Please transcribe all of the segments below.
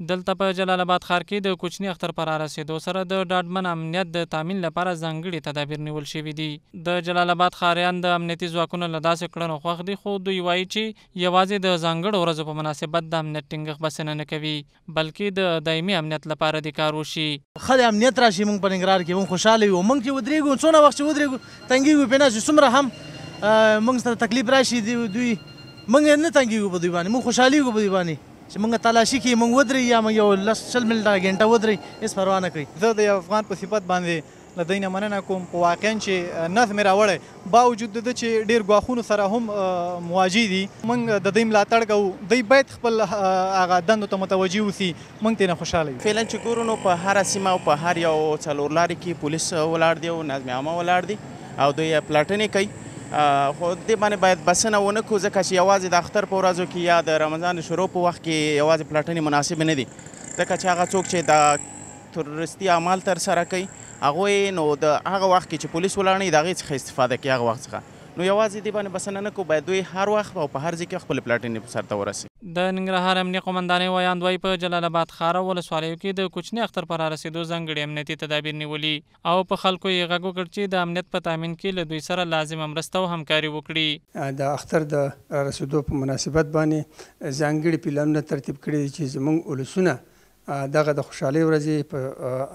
دلته په جلال آباد ښار کې د کوچني اختر په رارسېدو سره د ډاډمن امنیت د تامین لپاره ځانګړي تدابیر نیول شوي دي. د جلال آباد ښاریان د امنیتي ځواکونو له داسې کړنو خوښ دي، خو دوی وایي چې یوازې د ځانګړو ورځو په مناسبت د امنیت ټینګښت بسنه نه کوي، بلکې د دایمي امنیت لپاره د کار وشي. ښه د امنیت راشي، موږ په ننګرهار کې موږ خوشحاله یو. موږ چې ودرېږو څونه وخت چې ودرېږو تنګېږو پرې نه چې څومره هم موږ ته تکلیف راشي دوی موږ نه تنګېږو په دوی باندې، موږ خوشحالېږو په دوی باندې چې موږ تلاشي کې موږ ودرېږو یا موږ یو 10-20 منټه غنټه ودرېږو، هېڅ پروا نه کوي. زه د یو افغان په صفت باندې له دوی نه مننه کوم په واقعا چې نظم یې راوړی، باوجود د ده چې ډېر ګواښونو سره هم مواجه دي. موږ د دوی ملاتړ کوو، دوی باید خپل هغه دندو ته متوجه اوسي، موږ ترې نه خوشحاله یو. فعلا چې ګورو نو په هره سیمه او په هر یو څلورلارې کې پولیس ولاړ دي او نظم عامه ولاړ دي او دوی پلاټنې کوي، خو دې باندې باید بسنه ونه کړو، ځکه چې یوازې د اختر په ورځو کې یا د رمضان د شروع په وخت کې یوازې پلاټنې مناسب نه دي، ځکه چې هغه څوک چې د تروریستي اعمال ترسره کوي هغوی نو د هغه وخت کې چې پولیس ولاړ نه د هغې څخه استفاده کوي هغه وخت څخه، نو یوازې دې باندې بسنه نه کړو، باید دوی هر وخت او په هر ځای کې خپلې پلاټنې سرته ورسوي. د ننګرهار امنیه قومندانۍ ویاند وایي په جلال آباد ښار او ولسوالیو کې د کوچني اختر په رارسېدو ځانګړي امنیتي تدابیر نیولي او په خلکو یې غږ وکړ چې د امنیت په تامین کې له دوی سره لازمه مرسته او همکاري وکړي. د اختر د رارسېدو په مناسبت باندې ځانګړي پلانونه ترتیب کړي دي چې زموږ ولسونه دغه د خوشحالۍ ورځې په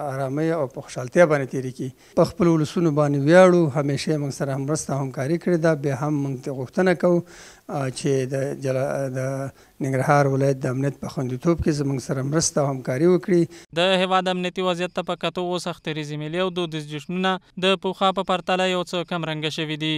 ارامۍ او په خوشحالتیا باندې تېرې کړي. په خپلو ولسونو باندې ویاړو، همیشه یې موږ سره مرسته او همکاري کړې ده. بیا هم موږ ته غوښتنه کوو چې د ننګرهار ولایت د امنیت په خوندیتوب کې زموږ سره مرسته او همکاري وکړي. د هېواد امنیتي وضعیت ته په کتو اوس اختري مېلې او دودیز جشنونه د پخوا په پرتله یو څه کم رنګه شوي دي.